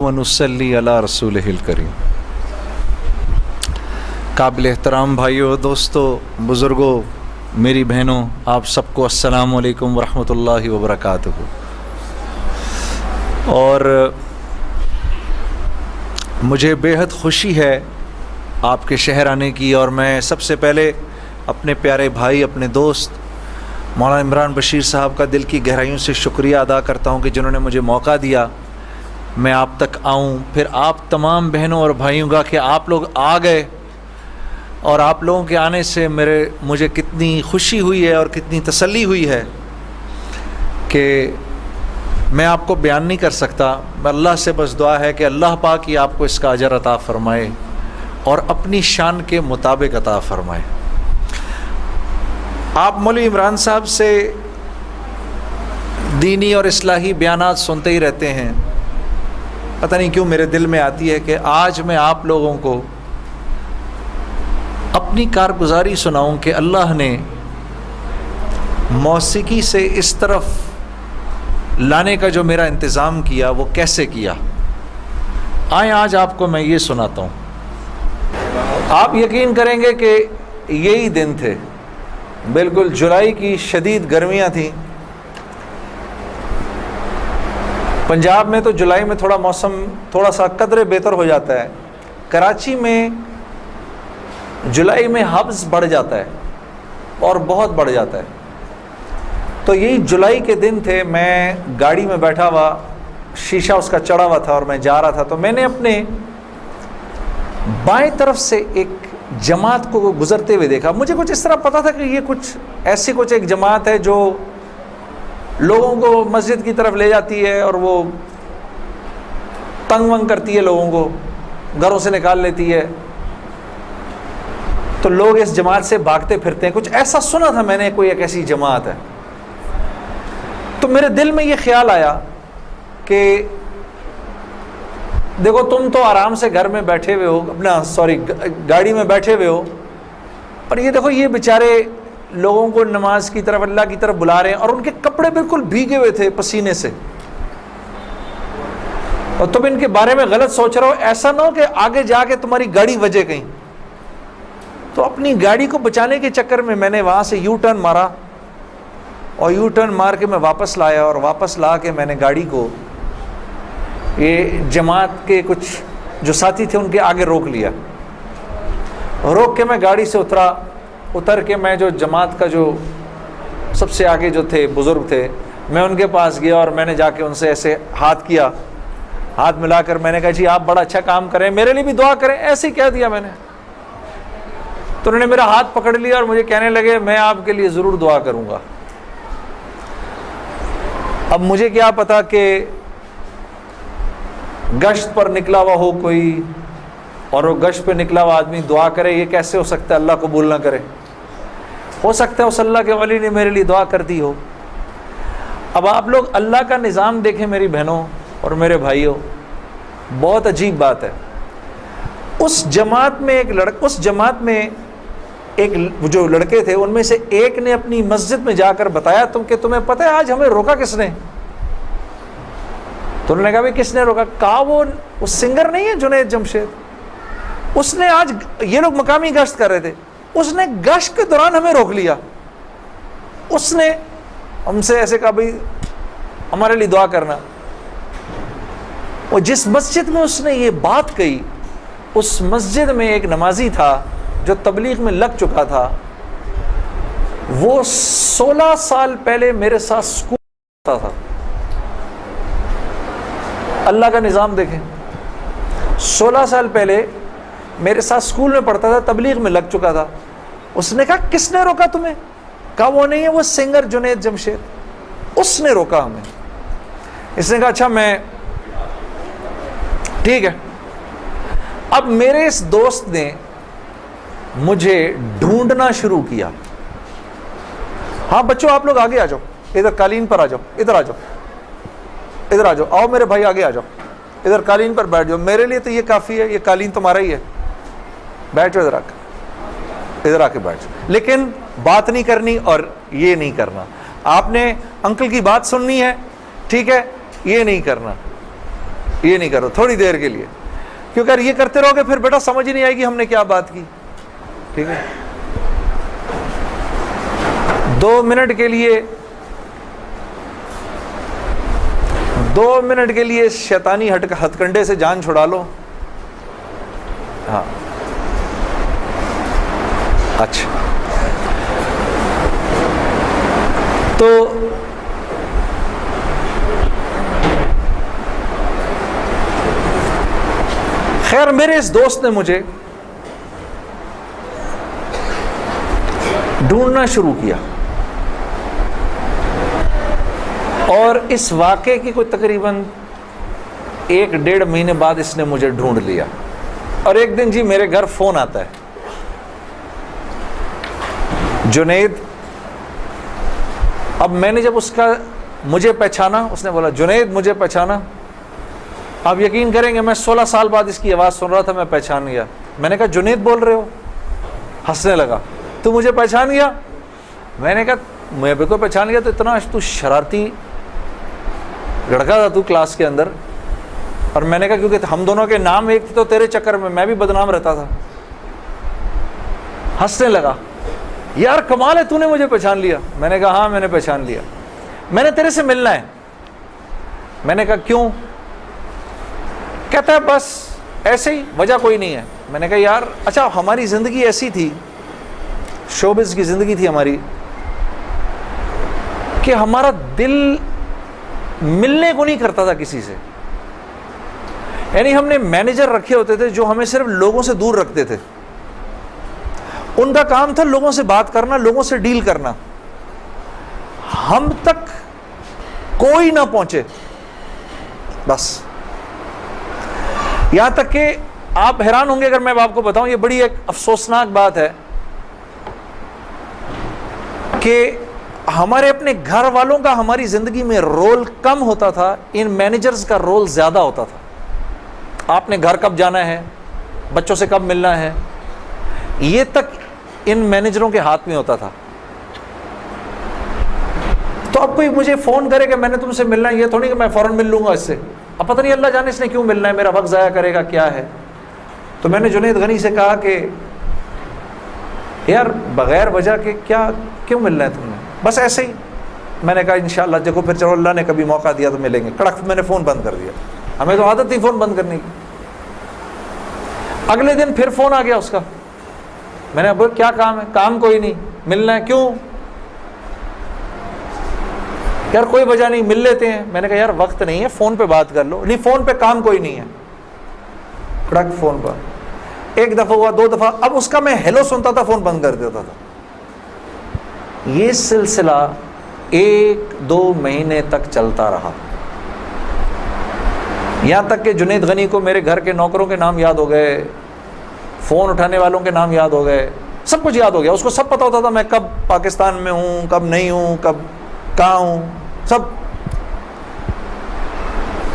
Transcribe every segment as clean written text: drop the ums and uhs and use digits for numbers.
ونصلی علی رسولہ الکریم۔ قابل احترام بھائیوں، دوستوں، بزرگوں، میری بہنوں، آپ سب کو السلام علیکم ورحمۃ اللہ وبرکاتہ۔ اور مجھے بے حد خوشی ہے آپ کے شہر آنے کی، اور میں سب سے پہلے اپنے پیارے بھائی، اپنے دوست مولانا عمران بشیر صاحب کا دل کی گہرائیوں سے شکریہ ادا کرتا ہوں کہ جنہوں نے مجھے موقع دیا میں آپ تک آؤں، پھر آپ تمام بہنوں اور بھائیوں کا کہ آپ لوگ آ گئے، اور آپ لوگوں کے آنے سے مجھے کتنی خوشی ہوئی ہے اور کتنی تسلی ہوئی ہے کہ میں آپ کو بیان نہیں کر سکتا۔ اللہ سے بس دعا ہے کہ اللہ پاک ہی آپ کو اس کا اجر عطا فرمائے اور اپنی شان کے مطابق عطا فرمائے۔ آپ مولوی عمران صاحب سے دینی اور اصلاحی بیانات سنتے ہی رہتے ہیں، پتہ نہیں کیوں میرے دل میں آتی ہے کہ آج میں آپ لوگوں کو اپنی کارگزاری سناؤں کہ اللہ نے موسیقی سے اس طرف لانے کا جو میرا انتظام کیا وہ کیسے کیا۔ آئیں آج آپ کو میں یہ سناتا ہوں۔ آپ یقین کریں گے کہ یہی دن تھے، بالکل جولائی کی شدید گرمیاں تھیں۔ پنجاب میں تو جولائی میں موسم تھوڑا سا قدرے بہتر ہو جاتا ہے، کراچی میں جولائی میں حبس بڑھ جاتا ہے اور بہت بڑھ جاتا ہے۔ تو یہی جولائی کے دن تھے، میں گاڑی میں بیٹھا ہوا، شیشہ اس کا چڑھا ہوا تھا اور میں جا رہا تھا، تو میں نے اپنے بائیں طرف سے ایک جماعت کو گزرتے ہوئے دیکھا۔ مجھے کچھ اس طرح پتا تھا کہ یہ کچھ ایک جماعت ہے جو لوگوں کو مسجد کی طرف لے جاتی ہے اور وہ تنگ ونگ کرتی ہے، لوگوں کو گھروں سے نکال لیتی ہے، تو لوگ اس جماعت سے بھاگتے پھرتے ہیں۔ کچھ ایسا سنا تھا میں نے، کوئی ایک ایسی جماعت ہے۔ تو میرے دل میں یہ خیال آیا کہ دیکھو تم تو آرام سے گھر میں بیٹھے ہوئے ہو، گاڑی میں بیٹھے ہوئے ہو، اور یہ دیکھو یہ بیچارے لوگوں کو نماز کی طرف، اللہ کی طرف بلا رہے ہیں، اور ان کے کپڑے بالکل بھیگے ہوئے تھے پسینے سے، اور تم ان کے بارے میں غلط سوچ رہے ہو۔ ایسا نہ ہو کہ آگے جا کے تمہاری گاڑی وجے کہیں۔ تو اپنی گاڑی کو بچانے کے چکر میں نے وہاں سے یو ٹرن مارا، اور یو ٹرن مار کے میں واپس لایا، اور واپس لا کے میں نے گاڑی کو یہ جماعت کے کچھ جو ساتھی تھے ان کے آگے روک لیا۔ روک کے میں گاڑی سے اتر کے میں جو جماعت کا جو سب سے آگے جو تھے بزرگ تھے، میں ان کے پاس گیا اور میں نے جا کے ان سے ایسے ہاتھ کیا، ہاتھ ملا کر میں نے کہا جی آپ بڑا اچھا کام کریں، میرے لیے بھی دعا کریں، ایسے ہی کہہ دیا میں نے۔ تو انہوں نے میرا ہاتھ پکڑ لیا اور مجھے کہنے لگے میں آپ کے لیے ضرور دعا کروں گا۔ اب مجھے کیا پتا کہ گشت پر نکلا ہوا ہو کوئی، اور وہ گشت پہ نکلا ہوا آدمی دعا کرے، یہ کیسے ہو سکتا ہے اللہ قبول نہ کرے؟ ہو سکتا ہے اس اللہ کے ولی نے میرے لیے دعا کر دی ہو۔ اب آپ لوگ اللہ کا نظام دیکھیں میری بہنوں اور میرے بھائیوں، بہت عجیب بات ہے۔ اس جماعت میں ایک جو لڑکے تھے ان میں سے ایک نے اپنی مسجد میں جا کر بتایا کہ تمہیں پتہ ہے آج ہمیں روکا کس نے؟ تو انہوں نے کہا بھائی کس نے روکا؟ کہا وہ سنگر نہیں ہے جنید جمشید، اس نے آج، یہ لوگ مقامی گشت کر رہے تھے، اس نے گشت کے دوران ہمیں روک لیا، اس نے ہم سے ایسے کہا بھائی ہمارے لیے دعا کرنا۔ اور جس مسجد میں اس نے یہ بات کہی، اس مسجد میں ایک نمازی تھا جو تبلیغ میں لگ چکا تھا، وہ 16 سال پہلے میرے ساتھ سکول پڑھتا تھا۔ اللہ کا نظام دیکھیں، 16 سال پہلے میرے ساتھ سکول میں پڑھتا تھا، تبلیغ میں لگ چکا تھا۔ اس نے کہا کس نے روکا تمہیں؟ کہا وہ نہیں ہے، وہ سنگر جنید جمشید، اس نے روکا ہمیں۔ اس نے کہا اچھا میں ٹھیک ہے۔ اب میرے اس دوست نے مجھے ڈھونڈنا شروع کیا۔ ہاں بچوں آپ لوگ آگے آ جاؤ، ادھر قالین پر آ جاؤ، ادھر آ جاؤ، ادھر آ جاؤ، آؤ میرے بھائی آگے آ جاؤ، ادھر قالین پر بیٹھ جاؤ، میرے لیے تو یہ کافی ہے، یہ قالین تمہارا ہی ہے، بیٹھو ادھر آ کے بیٹھ جاؤ۔ لیکن بات نہیں کرنی اور یہ نہیں کرنا، آپ نے انکل کی بات سننی ہے، ٹھیک ہے، یہ نہیں کرنا۔ یہ نہیں کرو تھوڑی دیر کے لیے، کیونکہ اگر یہ کرتے رہو گے پھر بیٹا سمجھ ہی نہیں آئے گی ہم نے کیا بات کی. ٹھیک ہے، 2 منٹ کے لیے شیطانی ہتھ کنڈے سے جان چھڑا لو. ہاں اچھا، تو خیر میرے اس دوست نے مجھے ڈھونڈنا شروع کیا، اور اس واقعے کی کوئی تقریباً 1-1.5 مہینے بعد اس نے مجھے ڈھونڈ لیا. اور ایک دن جی میرے گھر فون آتا ہے، جنید. اب میں نے جب اس کا مجھے پہچانا، اس نے بولا جنید مجھے پہچانا. آپ یقین کریں گے میں 16 سال بعد اس کی آواز سن رہا تھا، میں پہچان گیا. میں نے کہا جنید بول رہے ہو؟ ہنسنے لگا. تو مجھے پہچان گیا؟ میں نے کہا میں بھی کو پہچان گیا. تو اتنا تو شرارتی لڑکا تھا تو کلاس کے اندر. اور میں نے کہا کیونکہ ہم دونوں کے نام ایک تھے تو تیرے چکر میں بھی بدنام رہتا تھا. ہنسنے لگا. یار کمال ہے تو نے مجھے پہچان لیا. میں نے کہا ہاں میں نے پہچان لیا. میں نے تیرے سے ملنا ہے. میں نے کہا کیوں؟ کہتا ہے بس ایسے ہی، وجہ کوئی نہیں ہے. میں نے کہا یار اچھا ہماری زندگی ایسی تھی، شوبز کی زندگی تھی ہماری، کہ ہمارا دل ملنے کو نہیں کرتا تھا کسی سے. یعنی ہم نے مینیجر رکھے ہوتے تھے جو ہمیں صرف لوگوں سے دور رکھتے تھے. ان کا کام تھا لوگوں سے بات کرنا، لوگوں سے ڈیل کرنا. ہم تک کوئی نہ پہنچے بس. یہاں تک کہ آپ حیران ہوں گے اگر میں آپ کو بتاؤں، یہ بڑی ایک افسوسناک بات ہے کہ ہمارے اپنے گھر والوں کا ہماری زندگی میں رول کم ہوتا تھا، ان مینیجرز کا رول زیادہ ہوتا تھا. آپ نے گھر کب جانا ہے، بچوں سے کب ملنا ہے، یہ تک ان مینیجروں کے ہاتھ میں ہوتا تھا. تو اب کوئی مجھے فون کرے کہ میں نے تم سے ملنا ہے، یہ تھوڑی کہ میں فوراً مل لوں گا اس سے. اب پتہ نہیں اللہ جانے اس نے کیوں ملنا ہے، میرا وقت ضائع کرے گا کیا ہے. تو میں نے جنید غنی سے کہا کہ یار بغیر وجہ کے کیوں ملنا ہے تم نے؟ بس ایسے ہی. میں نے کہا انشاءاللہ دیکھو پھر چلو اللہ نے کبھی موقع دیا تو ملیں گے. کڑک میں نے فون بند کر دیا. ہمیں تو عادت تھی فون بند کرنے کی. اگلے دن پھر فون آ گیا اس کا. میں نے بولا کیا کام ہے؟ کام کوئی نہیں، ملنا ہے. کیوں؟ یار کوئی وجہ نہیں، مل لیتے ہیں. میں نے کہا یار وقت نہیں ہے، فون پہ بات کر لو. نہیں فون پہ کام کوئی نہیں ہے. کڑک فون پر. ایک دفعہ ہوا، 2 دفعہ. اب اس کا میں ہیلو سنتا تھا، فون بند کر دیتا تھا. یہ سلسلہ 1-2 مہینے تک چلتا رہا. یہاں تک کہ جنید غنی کو میرے گھر کے نوکروں کے نام یاد ہو گئے، فون اٹھانے والوں کے نام یاد ہو گئے، سب کچھ یاد ہو گیا. اس کو سب پتا ہوتا تھا میں کب پاکستان میں ہوں، کب نہیں ہوں، کب کہاں ہوں، سب.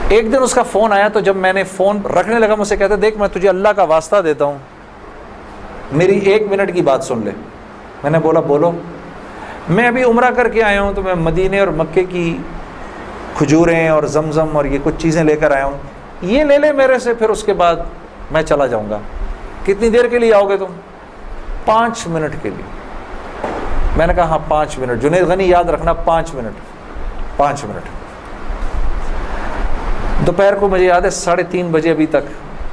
ایک دن اس کا فون آیا تو جب میں نے فون رکھنے لگا مجھ سے کہتے دیکھ میں تجھے اللہ کا واسطہ دیتا ہوں میری 1 منٹ کی بات سن لے. میں نے بولا بولو. میں ابھی عمرہ کر کے آیا ہوں تو میں مدینے اور مکے کی کھجوریں اور زمزم اور یہ کچھ چیزیں لے کر آیا ہوں، یہ لے لے میرے سے، پھر اس کے بعد میں چلا جاؤں گا. کتنی دیر کے لیے آؤ گے تم؟ 5 منٹ کے لیے. میں نے کہا ہاں 5 منٹ. جنید غنی یاد رکھنا 5 منٹ. 5 منٹ. دوپہر کو مجھے یاد ہے 3:30 بجے ابھی تک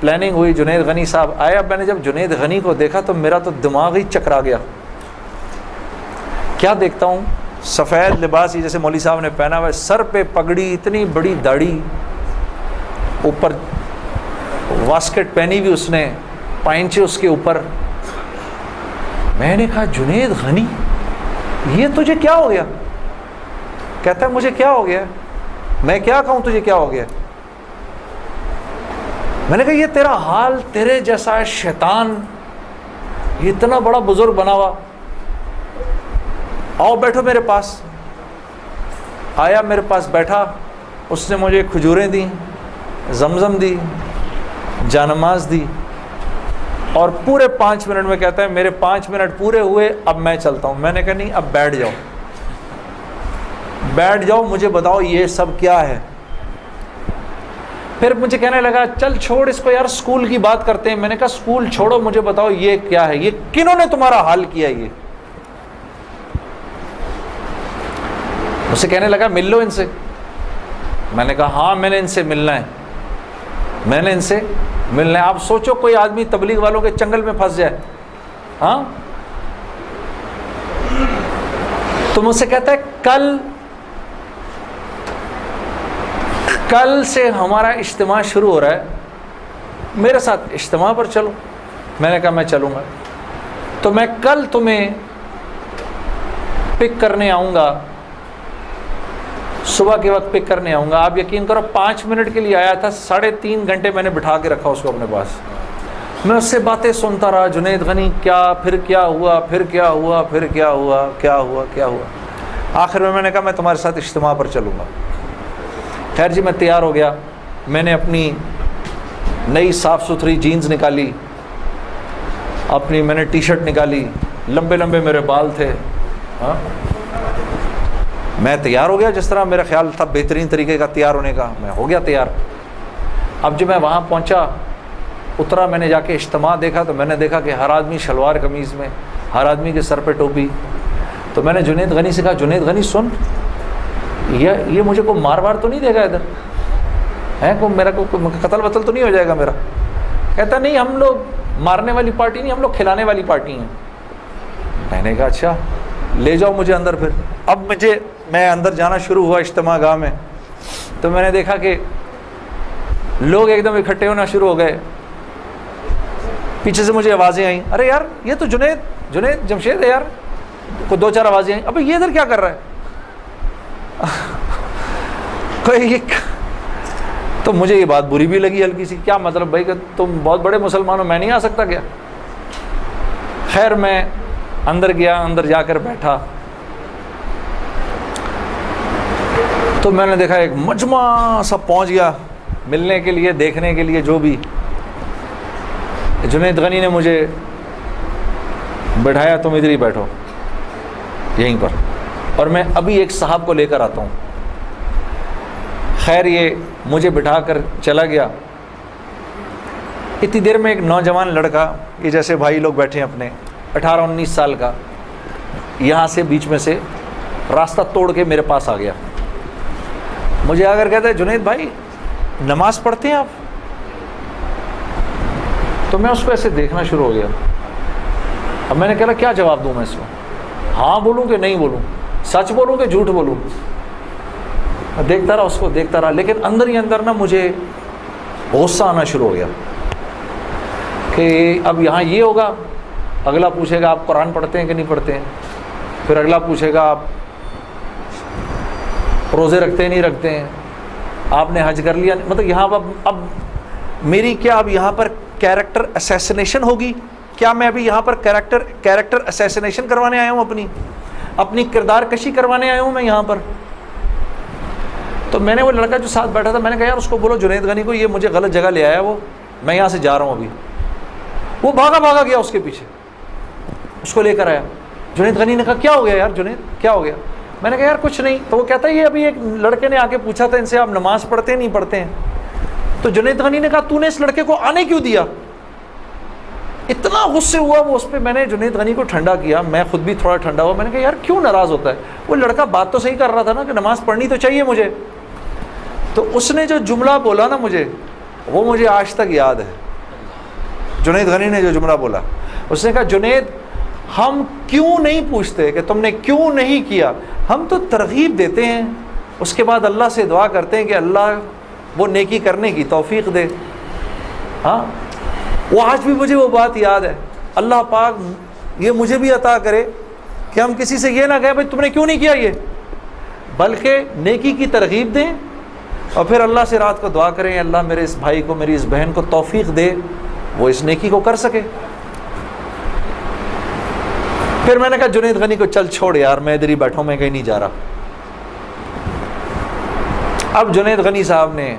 پلاننگ ہوئی. جنید غنی صاحب آئے. اب میں نے جب جنید غنی کو دیکھا تو میرا تو دماغ ہی چکرا گیا. کیا دیکھتا ہوں، سفید لباس ہی جیسے مولوی صاحب نے پہنا ہوا ہے، سر پہ پگڑی، اتنی بڑی داڑھی، اوپر واسکٹ پہنی ہوئی اس نے، پائنچے اس کے اوپر. میں نے کہا جنید غنی یہ تجھے کیا ہو گیا؟ کہتا ہے مجھے کیا ہو گیا؟ میں کیا کہوں تجھے کیا ہو گیا؟ میں نے کہا یہ تیرا حال تیرے جیسا ہے شیطان، یہ اتنا بڑا بزرگ بنا ہوا. آؤ بیٹھو میرے پاس. آیا میرے پاس بیٹھا. اس نے مجھے کھجوریں دیں، زمزم دی، جانماز دی، اور پورے 5 منٹ میں کہتا ہے میرے 5 منٹ پورے ہوئے، اب میں چلتا ہوں. میں نے کہا نہیں اب بیٹھ جاؤ، بیٹھ جاؤ، مجھے بتاؤ یہ سب کیا ہے. پھر مجھے کہنے لگا چل چھوڑ اس کو یار، اسکول کی بات کرتے ہیں. میں نے کہا اسکول چھوڑو، مجھے بتاؤ یہ کیا ہے، یہ کنہوں نے تمہارا حال کیا؟ یہ مجھ سے کہنے لگا مل لو ان سے. میں نے کہا ہاں میں نے ان سے ملنا ہے، میں نے ان سے ملنا ہے. آپ سوچو کوئی آدمی تبلیغ والوں کے چنگل میں پھنس جائے، ہاں، تو مجھ سے کہتا ہے کل سے ہمارا اجتماع شروع ہو رہا ہے، میرے ساتھ اجتماع پر چلو. میں نے کہا میں چلوں گا. تو میں کل تمہیں پک کرنے آؤں گا، صبح کے وقت پک کرنے آؤں گا. آپ یقین کرو 5 منٹ کے لیے آیا تھا، 3.5 گھنٹے میں نے بٹھا کے رکھا اس کو اپنے پاس. میں اس سے باتیں سنتا رہا، جنید غنی کیا، پھر کیا ہوا، پھر کیا ہوا، پھر کیا ہوا، کیا ہوا، کیا ہوا. آخر میں نے کہا میں تمہارے ساتھ اجتماع پر چلوں گا. خیر جی میں تیار ہو گیا. میں نے اپنی نئی صاف ستھری جینز نکالی، اپنی میں نے ٹی شرٹ نکالی، لمبے لمبے میرے بال تھے. ہاں میں تیار ہو گیا جس طرح میرا خیال تھا بہترین طریقے کا تیار ہونے کا. میں ہو گیا تیار. اب جب میں وہاں پہنچا، اترا، میں نے جا کے اجتماع دیکھا تو میں نے دیکھا کہ ہر آدمی شلوار قمیض میں، ہر آدمی کے سر پہ ٹوپی. تو میں نے جنید غنی سے کہا جنید غنی سن، یہ مجھے کوئی مار وار تو نہیں دے گا ادھر ہے، میرا کوئی قتل وتل تو نہیں ہو جائے گا میرا؟ کہتا نہیں ہم لوگ مارنے والی پارٹی نہیں، ہم لوگ کھلانے والی پارٹی ہیں. میں نے کہا اچھا لے جاؤ مجھے اندر. پھر اب میں اندر جانا شروع ہوا اجتماع گاہ میں، تو میں نے دیکھا کہ لوگ ایک دم اکٹھے ہونا شروع ہو گئے. پیچھے سے مجھے آوازیں آئیں، ارے یار یہ تو جنید جمشید ہے یار. کوئی 2-4 آوازیں آئیں، ابھی یہ ادھر کیا کر رہا ہے؟ تو مجھے یہ بات بری بھی لگی ہلکی سی. کیا مطلب بھائی کہ تم بہت بڑے مسلمان ہو، میں نہیں آ سکتا کیا؟ خیر میں اندر گیا، اندر جا کر بیٹھا تو میں نے دیکھا ایک مجمع سب پہنچ گیا ملنے کے لیے، دیکھنے کے لیے. جو بھی جنید غنی نے مجھے بٹھایا، تم ادھر ہی بیٹھو یہیں پر، اور میں ابھی ایک صاحب کو لے کر آتا ہوں. خیر یہ مجھے بٹھا کر چلا گیا. اتنی دیر میں ایک نوجوان لڑکا، یہ جیسے بھائی لوگ بیٹھے ہیں اپنے، 18-19 سال کا، یہاں سے بیچ میں سے راستہ توڑ کے میرے پاس آ گیا. مجھے آ کر کہتا ہے جنید بھائی نماز پڑھتے ہیں آپ؟ تو میں اس کو ایسے دیکھنا شروع ہو گیا. اب میں نے کہا کیا جواب دوں میں اس کو؟ ہاں بولوں کہ نہیں بولوں، سچ بولوں کہ جھوٹ بولوں؟ دیکھتا رہا اس کو، دیکھتا رہا، لیکن اندر ہی اندر نا مجھے غصہ آنا شروع ہو گیا کہ اب یہاں یہ ہوگا، اگلا پوچھے گا آپ قرآن پڑھتے ہیں کہ نہیں پڑھتے ہیں، پھر اگلا پوچھے گا آپ روزے رکھتے ہیں نہیں رکھتے ہیں، آپ نے حج کر لیا. مطلب یہاں اب میری کیا اب یہاں پر کیریکٹر اسیسینیشن ہوگی؟ کیا میں ابھی یہاں پر کیریکٹر اسیسینیشن کروانے آیا ہوں، اپنی کردار کشی کروانے آیا ہوں میں یہاں پر؟ تو میں نے وہ لڑکا جو ساتھ بیٹھا تھا، میں نے کہا یار اس کو بولو جنید غنی کو یہ مجھے غلط جگہ لے آیا، وہ میں یہاں سے جا رہا ہوں ابھی. وہ بھاگا گیا اس کے پیچھے، اس کو لے کر آیا. جنید غنی نے کہا کیا ہو گیا یار جنید، کیا ہو گیا؟ میں نے کہا یار کچھ نہیں. تو وہ کہتا ہے یہ ابھی ایک لڑکے نے آ کے پوچھا تھا ان سے آپ نماز پڑھتے ہیں نہیں پڑھتے ہیں. تو جنید غنی نے کہا تو نے اس لڑکے کو آنے کیوں دیا؟ اتنا غصے ہوا وہ اس پہ. میں نے جنید غنی کو ٹھنڈا کیا، میں خود بھی تھوڑا ٹھنڈا ہوا. میں نے کہا یار کیوں ناراض ہوتا ہے؟ وہ لڑکا بات تو صحیح کر رہا تھا نا کہ نماز پڑھنی تو چاہیے مجھے. تو اس نے جو جملہ بولا نا مجھے، وہ مجھے آج تک یاد ہے. جنید غنی نے جو جملہ بولا، اس نے کہا جنید ہم کیوں نہیں پوچھتے کہ تم نے کیوں نہیں کیا، ہم تو ترغیب دیتے ہیں، اس کے بعد اللہ سے دعا کرتے ہیں کہ اللہ وہ نیکی کرنے کی توفیق دے. ہاں وہ آج بھی مجھے وہ بات یاد ہے. اللہ پاک یہ مجھے بھی عطا کرے کہ ہم کسی سے یہ نہ کہیں بھائی تم نے کیوں نہیں کیا یہ، بلکہ نیکی کی ترغیب دیں اور پھر اللہ سے رات کو دعا کریں اللہ میرے اس بھائی کو، میری اس بہن کو توفیق دے وہ اس نیکی کو کر سکے. پھر میں نے کہا جنید غنی کو چل چھوڑ یار، میں ادھر ہی بیٹھا ہوں، میں کہیں نہیں جا رہا. اب جنید غنی صاحب نے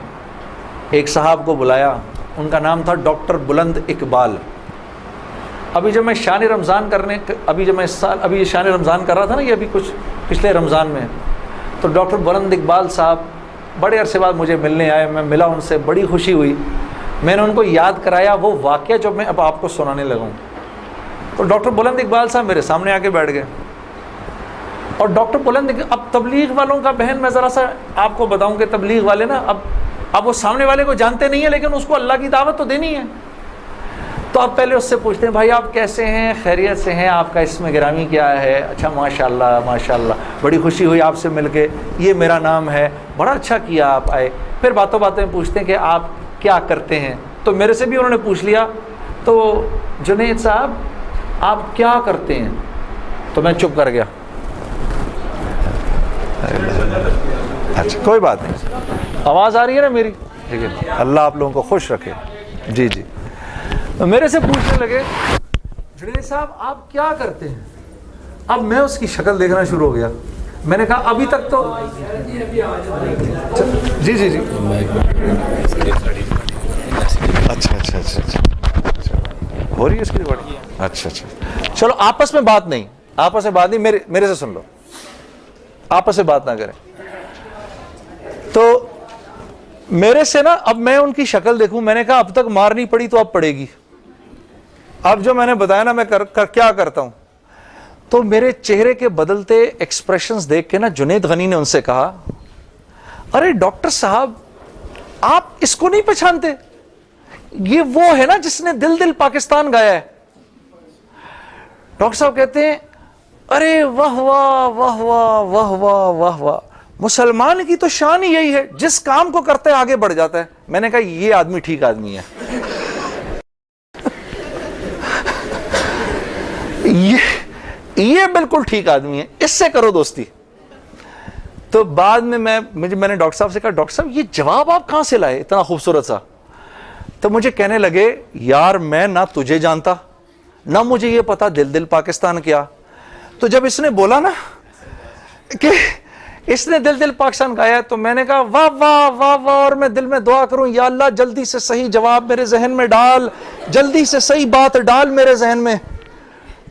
ایک صاحب کو بلایا، ان کا نام تھا ڈاکٹر بلند اقبال. ابھی جب میں شان رمضان ابھی شان رمضان کر رہا تھا نا، یہ ابھی کچھ پچھلے رمضان میں، تو ڈاکٹر بلند اقبال صاحب بڑے عرصے بعد مجھے ملنے آئے, میں ملا ان سے, بڑی خوشی ہوئی. میں نے ان کو یاد کرایا وہ واقعہ جو میں اب آپ کو سنانے لگا ہوں. تو ڈاکٹر بلند اقبال صاحب میرے سامنے آ کے بیٹھ گئے, اور ڈاکٹر بلند, اب تبلیغ والوں کا بہن میں ذرا سا آپ کو بتاؤں کہ تبلیغ والے نا اب وہ سامنے والے کو جانتے نہیں ہیں, لیکن اس کو اللہ کی دعوت تو دینی ہے. تو آپ پہلے اس سے پوچھتے ہیں بھائی آپ کیسے ہیں, خیریت سے ہیں, آپ کا اسم گرامی کیا ہے؟ اچھا ماشاء اللہ ماشاء اللہ, بڑی خوشی ہوئی آپ سے مل کے, یہ میرا نام ہے, بڑا اچھا کیا آپ آئے. پھر باتوں باتوں میں پوچھتے ہیں کہ آپ کیا کرتے ہیں, تو میرے سے بھی انہوں نے پوچھ لیا, تو جنید صاحب آپ کیا کرتے ہیں؟ تو میں چپ کر گیا. اچھا کوئی بات نہیں, آواز آ رہی ہے نا میری؟ ٹھیک ہے, اللہ آپ لوگوں کو خوش رکھے. جی جی, میرے سے پوچھنے لگے جنید صاحب آپ کیا کرتے ہیں؟ اب میں اس کی شکل دیکھنا شروع ہو گیا. میں نے کہا ابھی تک تو جی جی جی اچھا اچھا اچھا اچھا ہو رہی ہے اس کی ریکارڈنگ. اچھا اچھا چلو آپس میں بات نہیں, میرے سے سن لو, آپس سے بات نہ کریں. تو میرے سے نا اب میں ان کی شکل دیکھوں, میں نے کہا اب تک مار نہیں پڑی تو اب پڑے گی. اب جو میں نے بتایا نا میں کیا کرتا ہوں, تو میرے چہرے کے بدلتے ایکسپریشنز دیکھ کے نا جنید غنی نے ان سے کہا ارے ڈاکٹر صاحب آپ اس کو نہیں پہچانتے, یہ وہ ہے نا جس نے دل دل پاکستان گایا ہے. ڈاکٹر صاحب کہتے ہیں ارے واہ واہ واہ واہ واہ واہ واہ واہ, مسلمان کی تو شان ہی یہی ہے, جس کام کو کرتے آگے بڑھ جاتا ہے. میں نے کہا یہ آدمی ٹھیک آدمی ہے, یہ بالکل ٹھیک آدمی ہے, اس سے کرو دوستی. تو بعد میں نے ڈاکٹر صاحب سے کہا ڈاکٹر صاحب یہ جواب آپ کہاں سے لائے اتنا خوبصورت سا؟ تو مجھے کہنے لگے یار میں نہ تجھے جانتا نہ مجھے یہ پتا دل دل پاکستان کیا. تو جب اس نے بولا نا کہ اس نے دل دل پاکستان گایا, تو میں نے کہا واہ واہ واہ واہ, اور میں دل میں دعا کروں یا اللہ جلدی سے صحیح جواب میرے ذہن میں ڈال, جلدی سے صحیح بات ڈال میرے ذہن میں.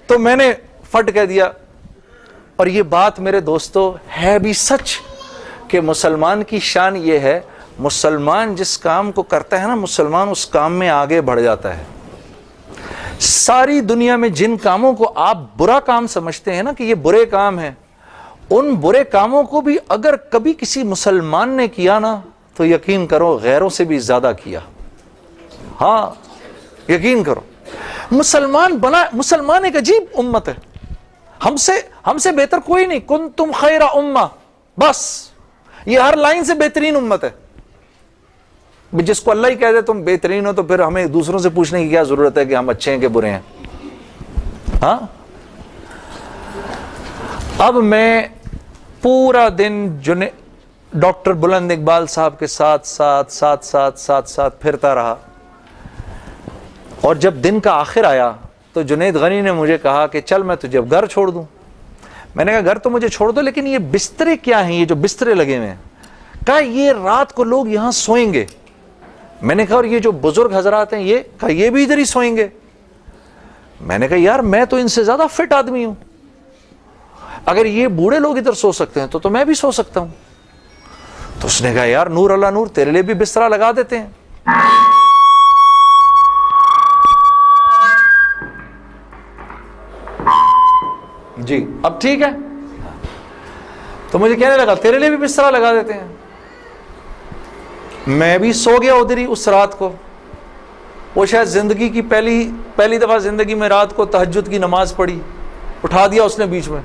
تو میں نے فٹ کہہ دیا, اور یہ بات میرے دوستو ہے بھی سچ کہ مسلمان کی شان یہ ہے, مسلمان جس کام کو کرتا ہے نا مسلمان اس کام میں آگے بڑھ جاتا ہے. ساری دنیا میں جن کاموں کو آپ برا کام سمجھتے ہیں نا کہ یہ برے کام ہیں, ان برے کاموں کو بھی اگر کبھی کسی مسلمان نے کیا نا تو یقین کرو غیروں سے بھی زیادہ کیا. ہاں یقین کرو, مسلمان ایک عجیب امت ہے, ہم سے بہتر کوئی نہیں. کنتم خیر امہ, بس یہ ہر لائن سے بہترین امت ہے. جس کو اللہ ہی کہہ دے تم بہترین ہو تو پھر ہمیں دوسروں سے پوچھنے کی کیا ضرورت ہے کہ ہم اچھے ہیں کہ برے ہیں. ہاں اب میں پورا دن ڈاکٹر بلند اقبال صاحب کے ساتھ پھرتا رہا, اور جب دن کا آخر آیا تو جنید غنی نے مجھے کہا کہ چل میں تجھے اب گھر چھوڑ دوں. میں نے کہا گھر تو مجھے چھوڑ دو, لیکن یہ بسترے کیا ہیں, یہ جو بسترے لگے ہوئے ہیں؟ کہا یہ رات کو لوگ یہاں سوئیں گے. میں نے کہا اور یہ جو بزرگ حضرات ہیں یہ بھی ادھر ہی سوئیں گے. میں نے کہا یار میں تو ان سے زیادہ فٹ آدمی ہوں, اگر یہ بوڑھے لوگ ادھر سو سکتے ہیں تو میں بھی سو سکتا ہوں. تو اس نے کہا یار نور اللہ نور, تیرے لیے بھی بسترا لگا دیتے ہیں. جی اب ٹھیک ہے. تو مجھے کہنے لگا تیرے لیے بھی بسترا لگا دیتے ہیں. میں بھی سو گیا ادھر ہی اس رات کو. وہ شاید زندگی کی پہلی دفعہ زندگی میں رات کو تہجد کی نماز پڑھی, اٹھا دیا اس نے بیچ میں.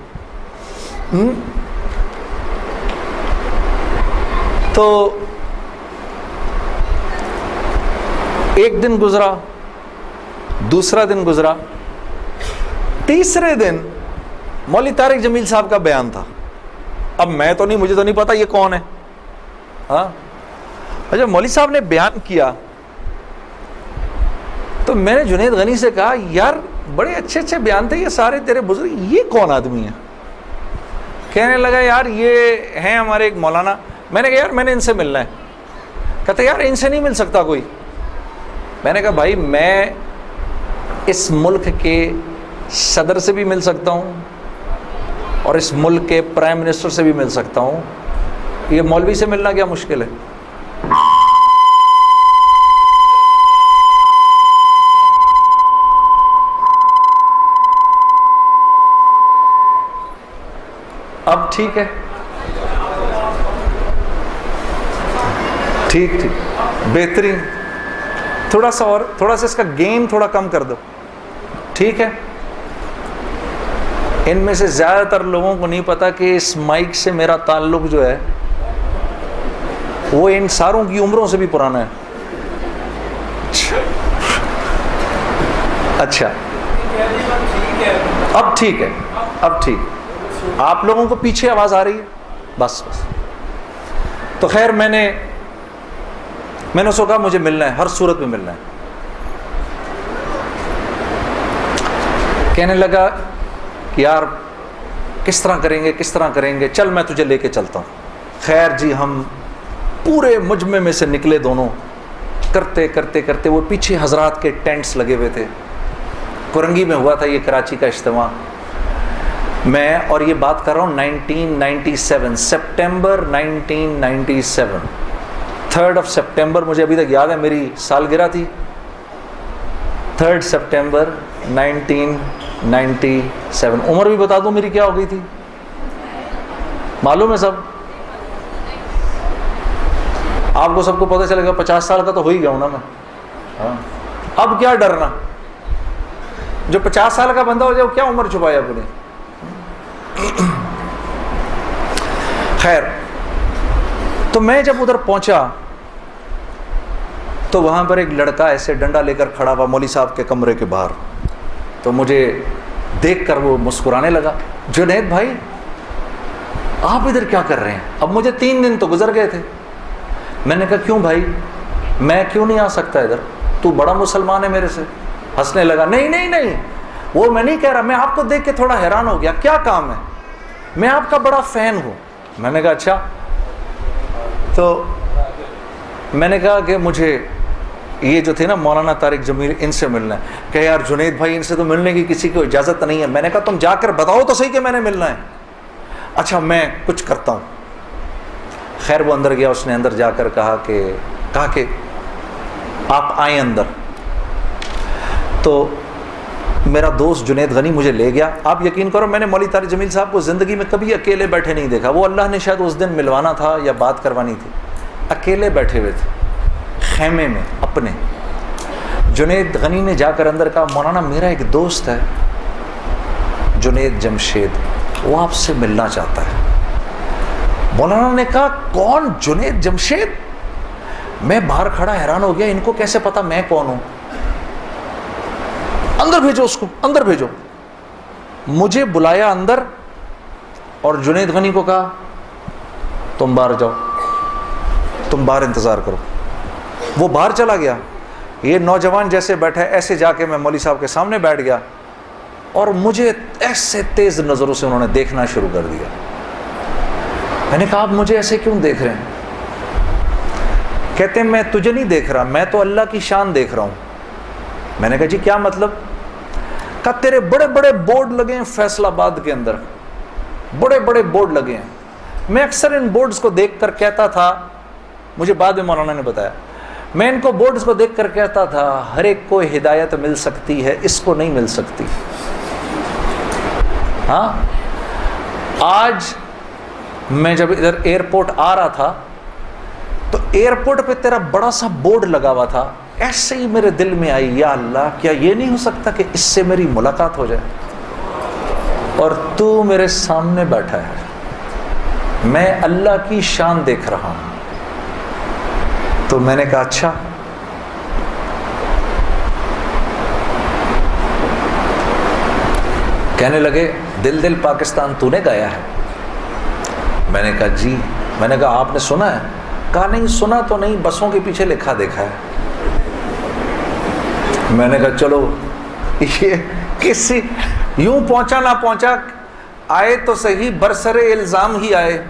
تو ایک دن گزرا, دوسرا دن گزرا, تیسرے دن مولوی طارق جمیل صاحب کا بیان تھا. اب مجھے تو نہیں پتا یہ کون ہے. ہاں جب مولوی صاحب نے بیان کیا تو میں نے جنید غنی سے کہا یار بڑے اچھے بیان تھے یہ سارے تیرے بزرگ, یہ کون آدمی ہے؟ کہنے لگا یار یہ ہیں ہمارے ایک مولانا. میں نے کہا یار میں نے ان سے ملنا ہے. کہتے یار ان سے نہیں مل سکتا کوئی. میں نے کہا بھائی میں اس ملک کے صدر سے بھی مل سکتا ہوں اور اس ملک کے پرائم منسٹر سے بھی مل سکتا ہوں, یہ مولوی سے ملنا کیا مشکل ہے؟ اب ٹھیک ہے، ٹھیک بہترین، تھوڑا سا اور، تھوڑا سا اس کا گین تھوڑا کم کر دو، ٹھیک ہے؟ ان میں سے زیادہ تر لوگوں کو نہیں پتا کہ اس مائک سے میرا تعلق جو ہے وہ ان ساروں کی عمروں سے بھی پرانا ہے۔ اچھا اب ٹھیک ہے، اب ٹھیک، آپ لوگوں کو پیچھے آواز آ رہی ہے؟ بس تو خیر میں نے اس کو کہا مجھے ملنا ہے، ہر صورت میں ملنا ہے۔ کہنے لگا کہ یار کس طرح کریں گے، چل میں تجھے لے کے چلتا ہوں۔ خیر جی ہم پورے مجمع میں سے نکلے دونوں، کرتے وہ پیچھے حضرات کے ٹینٹس لگے ہوئے تھے، کرنگی میں ہوا تھا یہ کراچی کا اجتماع، میں اور یہ بات کر رہا ہوں 1997 سپٹمبر 1997، 3 سپٹمبر مجھے ابھی تک یاد ہے، میری سالگرہ تھی 3 سپٹمبر 1997۔ عمر بھی بتا دوں میری کیا ہو گئی تھی، معلوم ہے سب؟ آپ کو سب کو پتہ چلے گا 50 سال کا تو ہو ہی گیا ہوں نا میں، ہاں اب کیا ڈرنا، جو 50 سال کا بندہ ہو جائے وہ کیا عمر چھپایا اپنے۔ خیر تو میں جب ادھر پہنچا تو وہاں پر ایک لڑکا ایسے ڈنڈا لے کر کھڑا ہوا مولوی صاحب کے کمرے کے باہر، تو مجھے دیکھ کر وہ مسکرانے لگا، جنید بھائی آپ ادھر کیا کر رہے ہیں؟ اب مجھے 3 دن تو گزر گئے تھے۔ میں نے کہا کیوں بھائی، میں کیوں نہیں آ سکتا ادھر، تو بڑا مسلمان ہے میرے سے۔ ہنسنے لگا، نہیں وہ میں نہیں کہہ رہا، میں آپ کو دیکھ کے تھوڑا حیران ہو گیا، کیا کام ہے؟ میں آپ کا بڑا فین ہوں۔ میں نے کہا اچھا، تو میں نے کہا کہ مجھے یہ جو تھے نا مولانا طارق جمیل، ان سے ملنا ہے۔ کہ یار جنید بھائی ان سے تو ملنے کی کسی کو اجازت نہیں ہے۔ میں نے کہا تم جا کر بتاؤ تو صحیح کہ میں نے ملنا ہے۔ اچھا میں کچھ کرتا ہوں۔ خیر وہ اندر گیا، اس نے اندر جا کر کہا کہ آپ آئیں اندر۔ تو میرا دوست جنید غنی مجھے لے گیا۔ آپ یقین کرو میں نے مولوی طارق جمیل صاحب کو زندگی میں کبھی اکیلے بیٹھے نہیں دیکھا، وہ اللہ نے شاید اس دن ملوانا تھا یا بات کروانی تھی، اکیلے بیٹھے ہوئے تھے خیمے میں اپنے۔ جنید غنی نے جا کر اندر کہا مولانا میرا ایک دوست ہے جنید جمشید، وہ آپ سے ملنا چاہتا ہے۔ مولانا نے کہا کون؟ جنید جمشید؟ میں باہر کھڑا حیران ہو گیا، ان کو کیسے پتا میں کون ہوں؟ اندر بھیجو اس کو، اندر بھیجو۔ مجھے بلایا اندر اور جنید غنی کو کہا تم باہر جاؤ، تم باہر انتظار کرو۔ وہ باہر چلا گیا، یہ نوجوان جیسے بیٹھا ایسے جا کے میں مولوی صاحب کے سامنے بیٹھ گیا، اور مجھے ایسے تیز نظروں سے انہوں نے دیکھنا شروع کر دیا۔ میں نے کہا آپ مجھے ایسے کیوں دیکھ رہے ہیں؟ کہتے ہیں میں تجھے نہیں دیکھ رہا، میں تو اللہ کی شان دیکھ رہا ہوں۔ میں نے کہا جی کیا مطلب؟ کہا تیرے بڑے بڑے بورڈ لگے ہیں فیصل آباد کے اندر، بڑے بڑے بورڈ لگے ہیں۔ میں اکثر ان بورڈز کو دیکھ کر کہتا تھا، مجھے بعد میں مولانا نے بتایا، میں ان کو بورڈز کو دیکھ کر کہتا تھا ہر ایک کو ہدایت مل سکتی ہے، اس کو نہیں مل سکتی۔ ہاں آج میں جب ادھر ایئرپورٹ آ رہا تھا تو ایئرپورٹ پہ تیرا بڑا سا بورڈ لگا ہوا تھا، ایسے ہی میرے دل میں آئی یا اللہ کیا یہ نہیں ہو سکتا کہ اس سے میری ملاقات ہو جائے، اور تو میرے سامنے بیٹھا ہے، میں اللہ کی شان دیکھ رہا ہوں۔ تو میں نے کہا اچھا۔ کہنے لگے دل دل پاکستان تو نے گایا ہے؟ میں نے کہا جی۔ میں نے کہا آپ نے سنا ہے؟ کہا نہیں سنا تو نہیں، بسوں کے پیچھے لکھا دیکھا ہے۔ میں نے کہا چلو یہ کسی یوں پہنچا نہ پہنچا، آئے تو صحیح برسر الزام ہی آئے،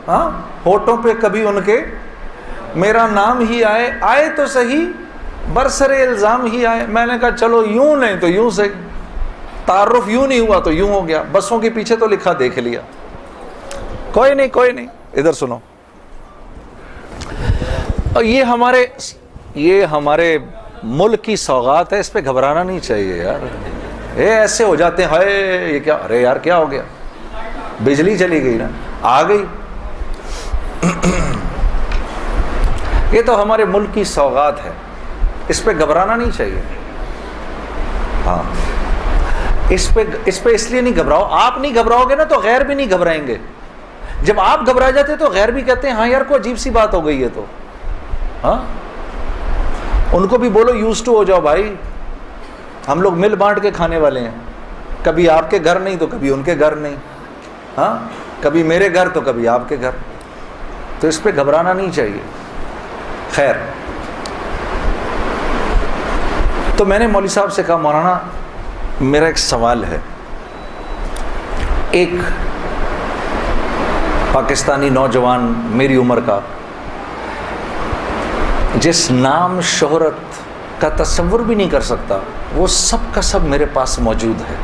ہاں ہوٹوں پہ کبھی ان کے میرا نام ہی آئے، آئے تو صحیح برسر الزام ہی آئے۔ میں نے کہا چلو یوں نہیں تو یوں سے، تعارف یوں نہیں ہوا تو یوں ہو گیا، بسوں کے پیچھے تو لکھا دیکھ لیا۔ کوئی نہیں ادھر سنو، اور یہ ہمارے ملک کی سوغات ہے، اس پہ گھبرانا نہیں چاہیے یار. ایسے ہو جاتے ہیں، ہائے یہ کیا، ارے یار کیا ہو گیا، بجلی چلی گئی نا، آ گئی. یہ تو ہمارے ملک کی سوغات ہے، اس پہ گھبرانا نہیں چاہیے. ہاں اس پہ اس لیے نہیں گھبراؤ. آپ نہیں گھبراؤ گے نا تو غیر بھی نہیں گھبرائیں گے. جب آپ گھبرا جاتے تو غیر بھی کہتے ہیں ہاں یار کوئی عجیب سی بات ہو گئی ہے. تو ہاں ان کو بھی بولو یوز ٹو ہو جاؤ بھائی، ہم لوگ مل بانٹ کے کھانے والے ہیں. کبھی آپ کے گھر نہیں تو کبھی ان کے گھر نہیں، ہاں کبھی میرے گھر تو کبھی آپ کے گھر. تو اس پہ گھبرانا نہیں چاہیے. خیر، تو میں نے مولوی صاحب سے کہا مولانا میرا ایک سوال ہے. ایک پاکستانی نوجوان میری عمر کا، جس نام شہرت کا تصور بھی نہیں کر سکتا، وہ سب کا سب میرے پاس موجود ہے،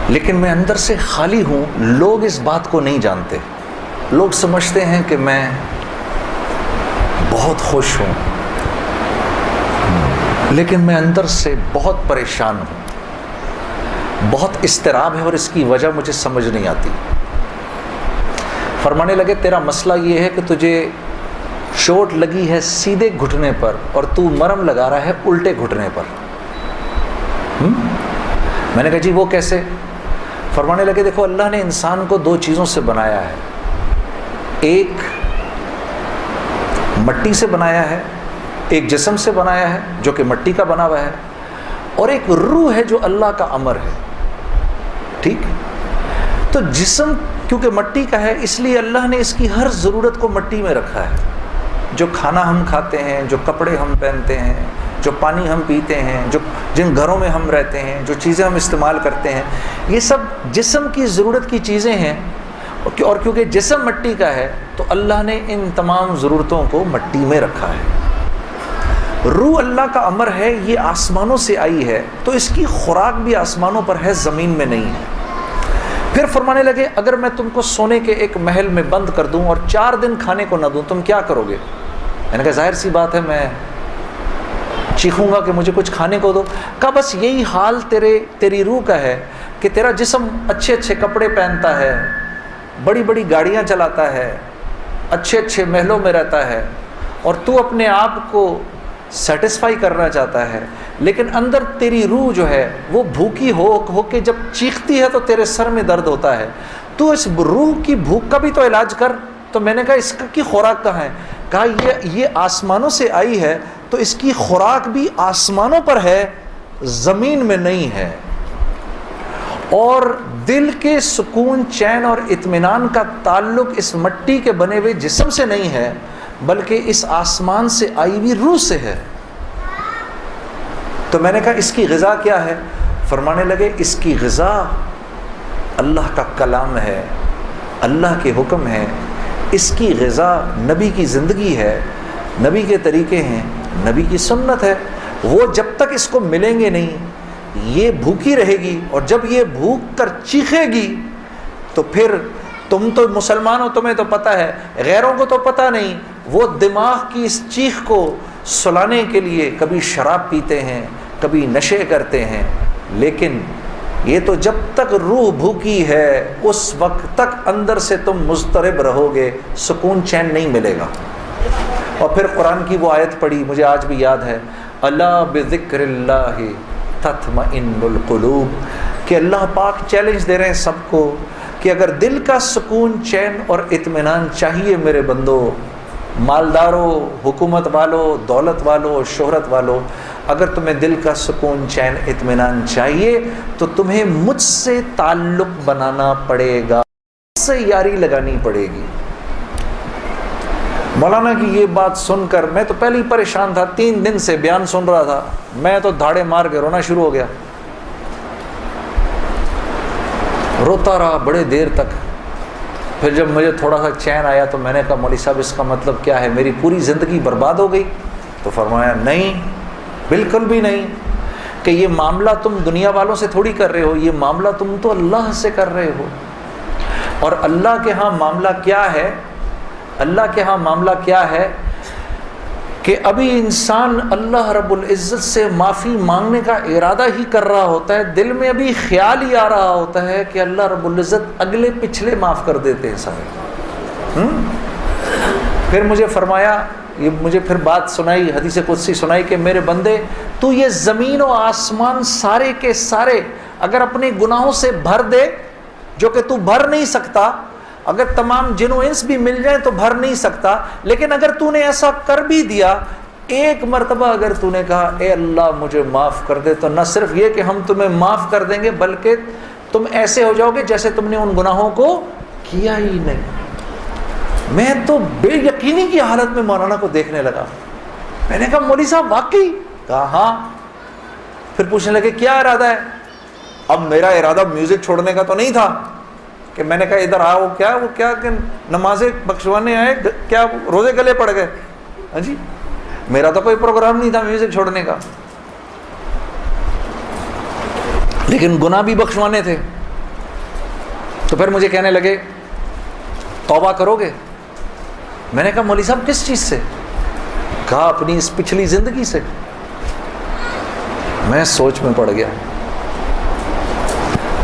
لیکن میں اندر سے خالی ہوں. لوگ اس بات کو نہیں جانتے. لوگ سمجھتے ہیں کہ میں بہت خوش ہوں، لیکن میں اندر سے بہت پریشان ہوں. بہت اضطراب ہے اور اس کی وجہ مجھے سمجھ نہیں آتی. فرمانے لگے تیرا مسئلہ یہ ہے کہ تجھے چوٹ لگی ہے سیدھے گھٹنے پر اور تو مرم لگا رہا ہے الٹے گھٹنے پر. میں نے کہا جی وہ کیسے؟ فرمانے لگے دیکھو اللہ نے انسان کو دو چیزوں سے بنایا ہے. ایک مٹی سے بنایا ہے، ایک جسم سے بنایا ہے جو کہ مٹی کا بنا ہوا ہے، اور ایک روح ہے جو اللہ کا امر ہے. ٹھیک، تو جسم کیونکہ مٹی کا ہے اس لیے اللہ نے اس کی ہر ضرورت کو مٹی میں رکھا ہے. جو کھانا ہم کھاتے ہیں، جو کپڑے ہم پہنتے ہیں، جو پانی ہم پیتے ہیں، جو جن گھروں میں ہم رہتے ہیں، جو چیزیں ہم استعمال کرتے ہیں، یہ سب جسم کی ضرورت کی چیزیں ہیں. اور کیونکہ جسم مٹی کا ہے تو اللہ نے ان تمام ضرورتوں کو مٹی میں رکھا ہے. روح اللہ کا امر ہے، یہ آسمانوں سے آئی ہے تو اس کی خوراک بھی آسمانوں پر ہے، زمین میں نہیں ہے. پھر فرمانے لگے اگر میں تم کو سونے کے ایک محل میں بند کر دوں اور 4 دن کھانے کو نہ دوں تم کیا کرو گے؟ میں نے کہا ظاہر سی بات ہے میں چیخوں گا کہ مجھے کچھ کھانے کو دو. کہا بس یہی حال تیری روح کا ہے کہ تیرا جسم اچھے اچھے کپڑے پہنتا ہے، بڑی بڑی گاڑیاں چلاتا ہے، اچھے اچھے محلوں میں رہتا ہے، اور تو اپنے آپ کو سیٹسفائی کرنا چاہتا ہے، لیکن اندر تیری روح جو ہے وہ بھوکی ہو کے جب چیختی ہے تو تیرے سر میں درد ہوتا ہے. تو اس روح کی بھوک کا بھی تو علاج کر. تو میں نے کہا اس کی خوراک کہاں ہے؟ کہا یہ آسمانوں سے آئی ہے تو اس کی خوراک بھی آسمانوں پر ہے، زمین میں نہیں ہے. اور دل کے سکون، چین اور اطمینان کا تعلق اس مٹی کے بنے ہوئے جسم سے نہیں ہے بلکہ اس آسمان سے آئی ہوئی روح سے ہے. تو میں نے کہا اس کی غذا کیا ہے؟ فرمانے لگے اس کی غذا اللہ کا کلام ہے، اللہ کے حکم ہے. اس کی غذا نبی کی زندگی ہے، نبی کے طریقے ہیں، نبی کی سنت ہے. وہ جب تک اس کو ملیں گے نہیں یہ بھوکی رہے گی، اور جب یہ بھوک کر چیخے گی تو پھر تم تو مسلمان ہو، تمہیں تو پتہ ہے، غیروں کو تو پتہ نہیں. وہ دماغ کی اس چیخ کو سلانے کے لیے کبھی شراب پیتے ہیں، کبھی نشے کرتے ہیں، لیکن یہ تو جب تک روح بھوکی ہے اس وقت تک اندر سے تم مضطرب رہو گے، سکون چین نہیں ملے گا. اور پھر قرآن کی وہ آیت پڑھی مجھے آج بھی یاد ہے، الا بذکر اللہ تطمئن القلوب، کہ اللہ پاک چیلنج دے رہے ہیں سب کو کہ اگر دل کا سکون، چین اور اطمینان چاہیے میرے بندو، مالداروں، حکومت والوں، دولت والوں، شہرت والوں، اگر تمہیں دل کا سکون، چین، اطمینان چاہیے تو تمہیں مجھ سے تعلق بنانا پڑے گا، مجھ سے یاری لگانی پڑے گی. مولانا کی یہ بات سن کر میں تو پہلے ہی پریشان تھا، 3 دن سے بیان سن رہا تھا، میں تو دھاڑے مار کے رونا شروع ہو گیا. روتا رہا بڑے دیر تک. پھر جب مجھے تھوڑا سا چین آیا تو میں نے کہا مولوی صاحب اس کا مطلب کیا ہے، میری پوری زندگی برباد ہو گئی؟ تو فرمایا نہیں، بالکل بھی نہیں، کہ یہ معاملہ تم دنیا والوں سے تھوڑی کر رہے ہو، یہ معاملہ تم تو اللہ سے کر رہے ہو. اور اللہ کے ہاں معاملہ کیا ہے؟ اللہ کے ہاں معاملہ کیا ہے کہ ابھی انسان اللہ رب العزت سے معافی مانگنے کا ارادہ ہی کر رہا ہوتا ہے، دل میں ابھی خیال ہی آ رہا ہوتا ہے کہ اللہ رب العزت اگلے پچھلے معاف کر دیتے ہیں سارے۔ پھر مجھے فرمایا، یہ مجھے پھر بات سنائی، حدیث قدسی سنائی کہ میرے بندے، تو یہ زمین و آسمان سارے کے سارے اگر اپنے گناہوں سے بھر دے، جو کہ تو بھر نہیں سکتا، اگر تمام جن و انس بھی مل جائیں تو بھر نہیں سکتا، لیکن اگر تو نے ایسا کر بھی دیا، ایک مرتبہ اگر تو نے کہا اے اللہ مجھے معاف کر دے، تو نہ صرف یہ کہ ہم تمہیں معاف کر دیں گے، بلکہ تم ایسے ہو جاؤ گے جیسے تم نے ان گناہوں کو کیا ہی نہیں۔ میں تو بے یقینی کی حالت میں مولانا کو دیکھنے لگا، میں نے کہا مولوی صاحب واقعی؟ کہا ہاں۔ پھر پوچھنے لگے کیا ارادہ ہے؟ اب میرا ارادہ میوزک چھوڑنے کا تو نہیں تھا کہ میں نے کہا ادھر آؤ، کیا وہ کیا کہ نمازیں بخشوانے آئے، کیا روزے گلے پڑ گئے؟ ہاں جی، میرا تو کوئی پروگرام نہیں تھا میوزک چھوڑنے کا، لیکن گناہ بھی بخشوانے تھے۔ تو پھر مجھے کہنے لگے توبہ کرو گے؟ میں نے کہا مولوی صاحب کس چیز سے؟ کہا اپنی اس پچھلی زندگی سے۔ میں سوچ میں پڑ گیا۔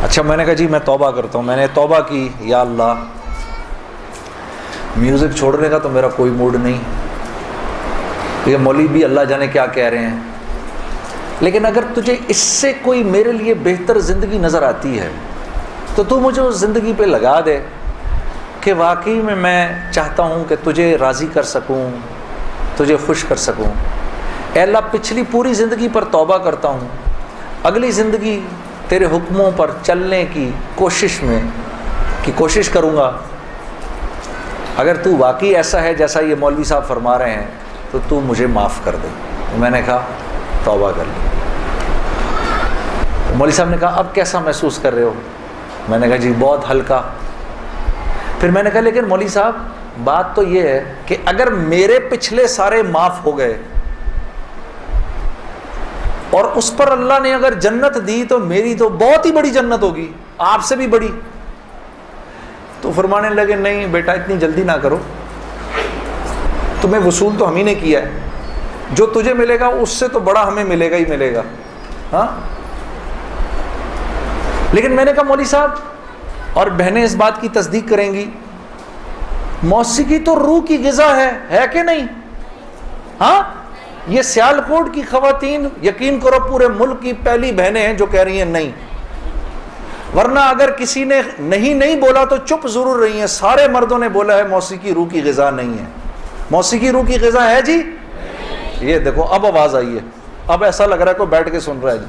اچھا، میں نے کہا جی میں توبہ کرتا ہوں۔ میں نے توبہ کی، یا اللہ میوزک چھوڑنے کا تو میرا کوئی موڈ نہیں، یہ مولوی بھی اللہ جانے کیا کہہ رہے ہیں، لیکن اگر تجھے اس سے کوئی میرے لیے بہتر زندگی نظر آتی ہے تو تو مجھے اس زندگی پہ لگا دے کہ واقعی میں چاہتا ہوں کہ تجھے راضی کر سکوں، تجھے خوش کر سکوں۔ اے اللہ پچھلی پوری زندگی پر توبہ کرتا ہوں، اگلی زندگی تیرے حکموں پر چلنے کی کوشش کروں گا۔ اگر تو واقعی ایسا ہے جیسا یہ مولوی صاحب فرما رہے ہیں تو تو مجھے معاف کر دے۔ میں نے کہا توبہ کر لی۔ مولوی صاحب نے کہا اب کیسا محسوس کر رہے ہو؟ میں نے کہا جی بہت ہلکا۔ پھر میں نے کہا لیکن مولوی صاحب بات تو یہ ہے کہ اگر میرے پچھلے سارے معاف ہو گئے اور اس پر اللہ نے اگر جنت دی تو میری تو بہت ہی بڑی جنت ہوگی، آپ سے بھی بڑی۔ تو فرمانے لگے نہیں بیٹا اتنی جلدی نہ کرو، تمہیں وصول تو ہم ہی نے کیا ہے، جو تجھے ملے گا اس سے تو بڑا ہمیں ملے گا ہی ملے گا۔ ہاں، لیکن میں نے کہا مولوی صاحب، اور بہنیں اس بات کی تصدیق کریں گی، موسیقی تو روح کی غذا ہے کہ نہیں؟ ہاں، یہ سیالکوٹ کی خواتین یقین کرو پورے ملک کی پہلی بہنیں ہیں جو کہہ رہی ہیں نہیں، ورنہ اگر کسی نے نہیں بولا تو چپ ضرور رہی ہیں، سارے مردوں نے بولا ہے موسیقی روح کی غذا نہیں ہے۔ موسیقی روح کی غذا ہے جی؟ یہ دیکھو اب آواز آئی ہے، اب ایسا لگ رہا ہے کوئی بیٹھ کے سن رہا ہے جی۔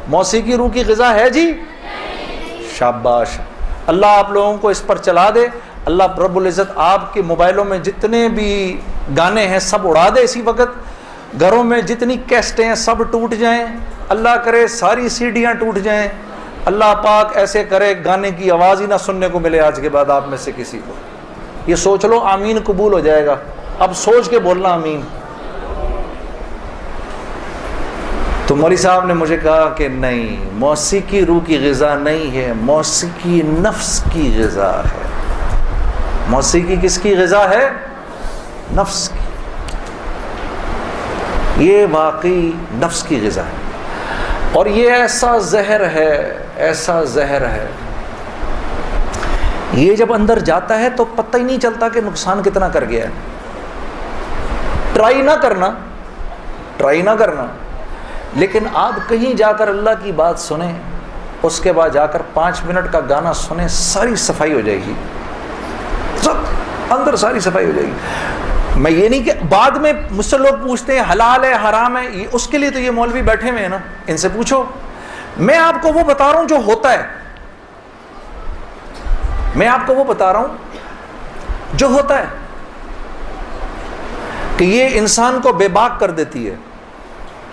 موسیقی روح کی غذا ہے جی؟ شاباش، اللہ آپ لوگوں کو اس پر چلا دے۔ اللہ رب العزت آپ کے موبائلوں میں جتنے بھی گانے ہیں سب اڑا دے اسی وقت، گھروں میں جتنی کیسٹیں ہیں سب ٹوٹ جائیں، اللہ کرے ساری سیڈیاں ٹوٹ جائیں، اللہ پاک ایسے کرے گانے کی آواز ہی نہ سننے کو ملے آج کے بعد آپ میں سے کسی کو۔ یہ سوچ لو، آمین قبول ہو جائے گا، اب سوچ کے بولنا آمین۔ تو مولوی صاحب نے مجھے کہا کہ نہیں، موسیقی روح کی غذا نہیں ہے، موسیقی نفس کی غذا ہے۔ موسیقی کس کی غذا ہے؟ نفس کی۔ یہ واقعی نفس کی غذا ہے، اور یہ ایسا زہر ہے، ایسا زہر ہے، یہ جب اندر جاتا ہے تو پتہ ہی نہیں چلتا کہ نقصان کتنا کر گیا ہے۔ ٹرائی نہ کرنا، لیکن آپ کہیں جا کر اللہ کی بات سنیں، اس کے بعد جا کر 5 منٹ کا گانا سنیں، ساری صفائی ہو جائے گی، سب اندر ساری صفائی ہو جائے گی۔ میں یہ نہیں کہ بعد میں مجھ سے لوگ پوچھتے ہیں حلال ہے حرام ہے، اس کے لیے تو یہ مولوی بیٹھے ہوئے ہیں نا، ان سے پوچھو۔ میں آپ کو وہ بتا رہا ہوں جو ہوتا ہے، میں آپ کو وہ بتا رہا ہوں جو ہوتا ہے، کہ یہ انسان کو بے باک کر دیتی ہے۔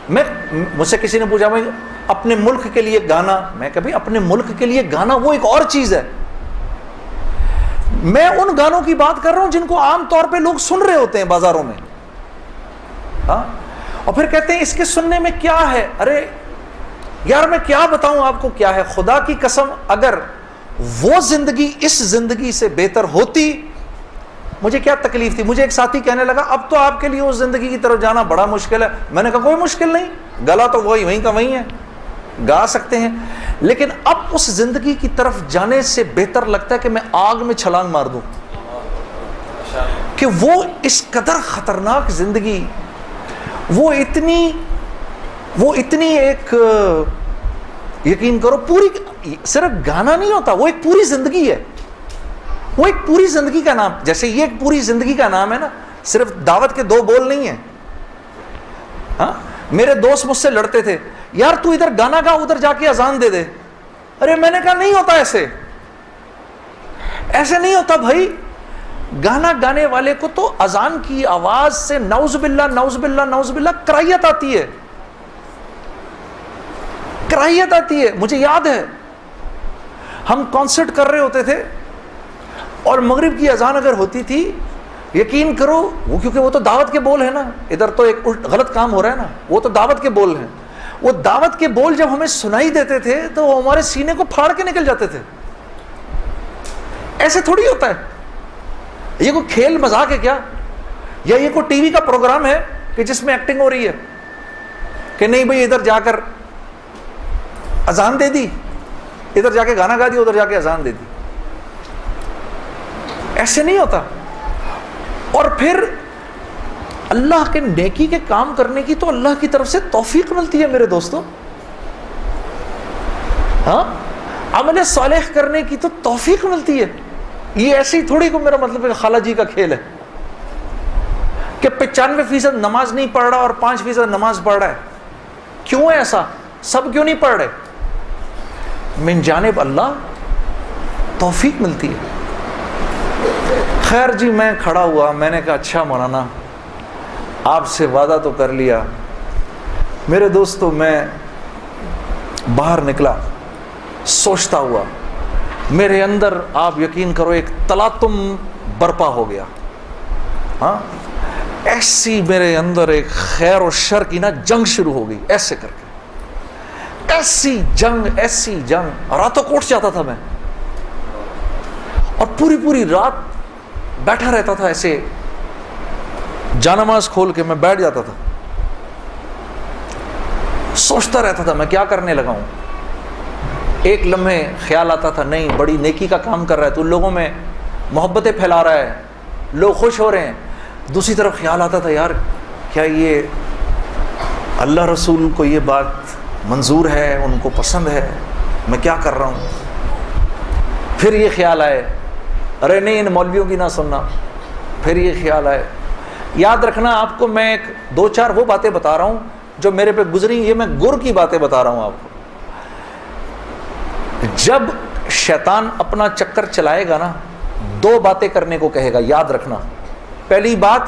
مجھ سے کسی نے پوچھا میں اپنے ملک کے لیے گانا، میں کبھی اپنے ملک کے لیے گانا وہ ایک اور چیز ہے، میں ان گانوں کی بات کر رہا ہوں جن کو عام طور پہ لوگ سن رہے ہوتے ہیں بازاروں میں، ہاں، اور پھر کہتے ہیں اس کے سننے میں کیا ہے۔ ارے یار میں کیا بتاؤں آپ کو کیا ہے، خدا کی قسم اگر وہ زندگی اس زندگی سے بہتر ہوتی، مجھے کیا تکلیف تھی. مجھے ایک ساتھی کہنے لگا اب تو آپ کے لیے اس زندگی کی طرف جانا بڑا مشکل ہے. میں نے کہا کوئی مشکل نہیں, گلا تو وہیں کا وہیں ہے, گا سکتے ہیں, لیکن اب اس زندگی کی طرف جانے سے بہتر لگتا ہے کہ میں آگ میں چھلانگ مار دوں, کہ وہ اس قدر خطرناک زندگی, وہ اتنی ایک, یقین کرو پوری, صرف گانا نہیں ہوتا, وہ ایک پوری زندگی ہے, وہ ایک پوری زندگی کا نام. جیسے یہ ایک پوری زندگی کا نام ہے نا, صرف دعوت کے 2 بول نہیں ہیں. ہاں, میرے دوست مجھ سے لڑتے تھے, یار تو ادھر گانا گا, ادھر جا کے اذان دے دے. ارے میں نے کہا نہیں ہوتا ایسے نہیں ہوتا بھائی. گانا گانے والے کو تو اذان کی آواز سے نعوذ باللہ نعوذ باللہ نعوذ باللہ کراہیت آتی ہے, کراہیت آتی ہے. مجھے یاد ہے ہم کانسرٹ کر رہے ہوتے تھے اور مغرب کی اذان اگر ہوتی تھی, یقین کرو وہ, کیونکہ وہ تو دعوت کے بول ہیں نا, ادھر تو ایک غلط کام ہو رہا ہے نا, وہ تو دعوت کے بول ہیں. وہ دعوت کے بول جب ہمیں سنائی دیتے تھے تو وہ ہمارے سینے کو پھاڑ کے نکل جاتے تھے. ایسے تھوڑی ہوتا ہے, یہ کوئی کھیل مذاق ہے کیا, یا یہ کوئی ٹی وی کا پروگرام ہے کہ جس میں ایکٹنگ ہو رہی ہے کہ نہیں بھئی ادھر جا کر اذان دے دی, ادھر جا کے گانا گا دی, ادھر جا کے اذان دے دی. ایسے نہیں ہوتا. اور پھر اللہ کے نیکی کے کام کرنے کی تو اللہ کی طرف سے توفیق ملتی ہے میرے دوستوں. ہاں, عمل صالح کرنے کی تو توفیق ملتی ہے. یہ ایسی تھوڑی کو میرا مطلب ہے خالہ جی کا کھیل ہے کہ 95% نماز نہیں پڑھ رہا اور 5% نماز پڑھ رہا ہے. کیوں ہے ایسا؟ سب کیوں نہیں پڑھ رہے؟ من جانب اللہ توفیق ملتی ہے. خیر جی, میں کھڑا ہوا, میں نے کہا اچھا مولانا آپ سے وعدہ تو کر لیا. میرے دوستو میں باہر نکلا سوچتا ہوا, میرے اندر آپ یقین کرو ایک تلاطم برپا ہو گیا. ہاں, ایسی میرے اندر ایک خیر و شر کی نا جنگ شروع ہو گئی, ایسے کر کے ایسی جنگ, راتوں کو اٹھ جاتا تھا میں اور پوری رات بیٹھا رہتا تھا, ایسے جانماز کھول کے میں بیٹھ جاتا تھا, سوچتا رہتا تھا میں کیا کرنے لگا ہوں. ایک لمحے خیال آتا تھا نہیں بڑی نیکی کا کام کر رہا ہے تو لوگوں میں محبتیں پھیلا رہا ہے, لوگ خوش ہو رہے ہیں. دوسری طرف خیال آتا تھا یار کیا یہ اللہ رسول کو یہ بات منظور ہے, ان کو پسند ہے, میں کیا کر رہا ہوں. پھر یہ خیال آئے ارے نہیں ان مولویوں کی نہ سننا. پھر یہ خیال آئے, یاد رکھنا آپ کو میں 2-4 وہ باتیں بتا رہا ہوں جو میرے پہ گزری, یہ میں گر کی باتیں بتا رہا ہوں آپ کو. جب شیطان اپنا چکر چلائے گا نا 2 باتیں کرنے کو کہے گا, یاد رکھنا. پہلی بات,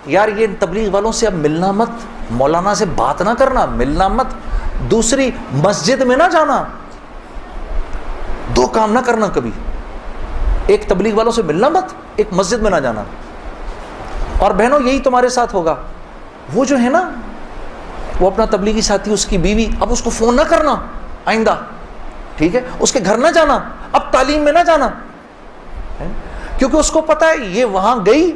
یار یہ تبلیغ والوں سے اب ملنا مت, مولانا سے بات نہ کرنا, ملنا مت. دوسری, مسجد میں نہ جانا. 2 کام نہ کرنا کبھی, ایک تبلیغ والوں سے ملنا مت, ایک مسجد میں نہ جانا. اور بہنوں یہی تمہارے ساتھ ہوگا. وہ جو ہے نا وہ اپنا تبلیغی ساتھی, اس کی بیوی, اب اس کو فون نہ کرنا آئندہ, ٹھیک ہے, اس کے گھر نہ جانا, اب تعلیم میں نہ جانا, کیونکہ اس کو پتا ہے یہ وہاں گئی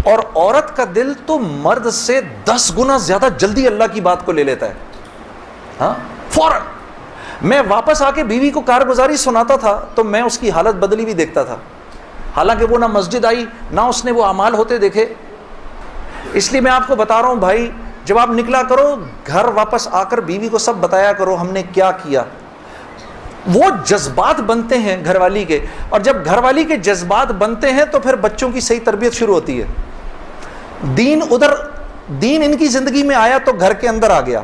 اور عورت کا دل تو مرد سے 10 گنا زیادہ جلدی اللہ کی بات کو لے لیتا ہے. ہاں, فوراً. میں واپس آ کے بیوی کو کارگزاری سناتا تھا تو میں اس کی حالت بدلی بھی دیکھتا تھا, حالانکہ وہ نہ مسجد آئی نہ اس نے وہ اعمال ہوتے دیکھے. اس لیے میں آپ کو بتا رہا ہوں بھائی, جب آپ نکلا کرو گھر واپس آ کر بیوی کو سب بتایا کرو ہم نے کیا کیا. وہ جذبات بنتے ہیں گھر والی کے, اور جب گھر والی کے جذبات بنتے ہیں تو پھر بچوں کی صحیح تربیت شروع ہوتی ہے. دین ان کی زندگی میں آیا تو گھر کے اندر آ گیا,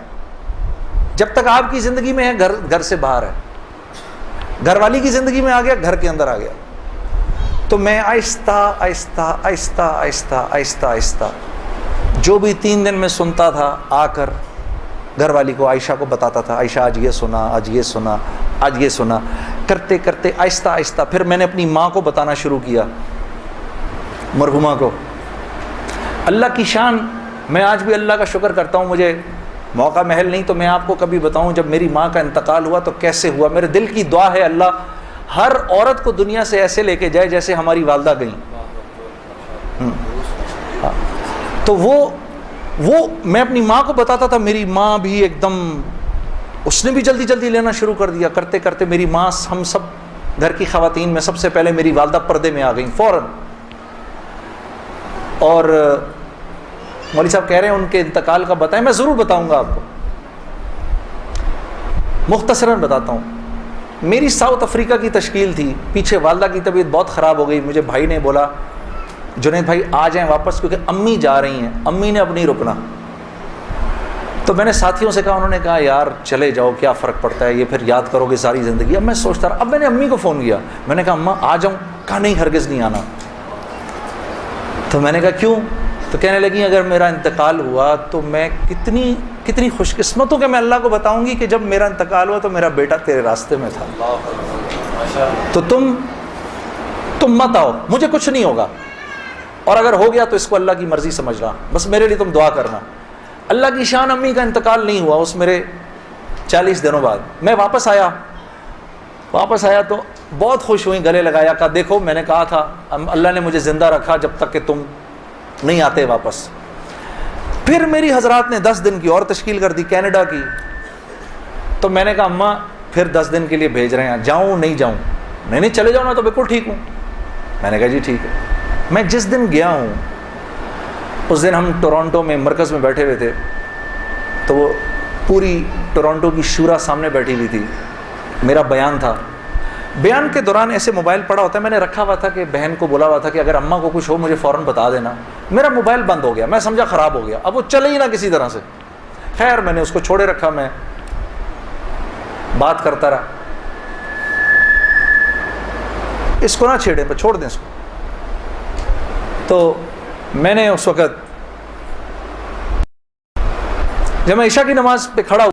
جب تک آپ کی زندگی میں ہے گھر سے باہر ہے. گھر والی کی زندگی میں آ گیا, گھر کے اندر آ گیا. تو میں آہستہ جو بھی 3 دن میں سنتا تھا آ کر گھر والی کو, عائشہ کو بتاتا تھا, عائشہ آج یہ سنا, آج یہ سنا, آج یہ سنا. کرتے کرتے آہستہ پھر میں نے اپنی ماں کو بتانا شروع کیا, مرحومہ کو. اللہ کی شان, میں آج بھی اللہ کا شکر کرتا ہوں, مجھے موقع محل نہیں تو میں آپ کو کبھی بتاؤں جب میری ماں کا انتقال ہوا تو کیسے ہوا. میرے دل کی دعا ہے اللہ ہر عورت کو دنیا سے ایسے لے کے جائے جیسے ہماری والدہ گئیں. تو وہ میں اپنی ماں کو بتاتا تھا، میری ماں بھی ایک دم، اس نے بھی جلدی جلدی لینا شروع کر دیا. کرتے کرتے میری ماں، ہم سب گھر کی خواتین میں سب سے پہلے میری والدہ پردے میں آ گئیں فوراً. اور مولوی صاحب کہہ رہے ہیں ان کے انتقال کا بتائیں، میں ضرور بتاؤں گا آپ کو، مختصراً بتاتا ہوں. میری ساؤتھ افریقہ کی تشکیل تھی، پیچھے والدہ کی طبیعت بہت خراب ہو گئی. مجھے بھائی نے بولا جنید بھائی آ جائیں واپس، کیونکہ امی جا رہی ہیں، امی نے اب نہیں رکنا. تو میں نے ساتھیوں سے کہا، انہوں نے کہا یار چلے جاؤ، کیا فرق پڑتا ہے، یہ پھر یاد کرو گے ساری زندگی. اب میں سوچتا رہا. اب میں نے امی کو فون کیا، میں نے کہا اماں آ جاؤں؟ کہا نہیں ہرگز نہیں آنا. تو میں نے کہا کیوں؟ تو کہنے لگی اگر میرا انتقال ہوا تو میں کتنی خوش قسمت ہوں کہ میں اللہ کو بتاؤں گی کہ جب میرا انتقال ہوا تو میرا بیٹا تیرے راستے میں تھا. تو تم مت آؤ، مجھے کچھ نہیں ہوگا، اور اگر ہو گیا تو اس کو اللہ کی مرضی سمجھنا، بس میرے لیے تم دعا کرنا. اللہ کی شان، امی کا انتقال نہیں ہوا. اس میرے 40 دنوں بعد میں واپس آیا تو بہت خوش ہوئی، گلے لگایا، کہا دیکھو میں نے کہا تھا اللہ نے مجھے زندہ رکھا جب تک کہ تم نہیں آتے واپس. پھر میری حضرات نے 10 دن کی اور تشکیل کر دی کینیڈا کی. تو میں نے کہا اماں پھر 10 دن کے لیے بھیج رہے ہیں، جاؤں نہیں جاؤں؟ نہیں چلے جاؤ، میں تو بالکل ٹھیک ہوں. میں نے کہا جی ٹھیک ہے. میں جس دن گیا ہوں اس دن ہم ٹورانٹو میں مرکز میں بیٹھے ہوئے تھے، تو وہ پوری ٹورانٹو کی شورا سامنے بیٹھی ہوئی تھی. میرا بیان تھا. بیان کے دوران ایسے موبائل پڑا ہوتا ہے، میں نے رکھا ہوا تھا کہ بہن کو بولا ہوا تھا کہ اگر اماں کو کچھ ہو مجھے فوراً بتا دینا. میرا موبائل بند ہو گیا، میں سمجھا خراب ہو گیا، اب وہ چلے ہی نہ کسی طرح سے. خیر میں نے اس کو چھوڑے رکھا، میں بات کرتا رہا. اس کو نہ چھیڑیں، چھوڑ دیں اس کو. تو میں نے اس وقت جب میں عشاء کی نماز پہ کھڑا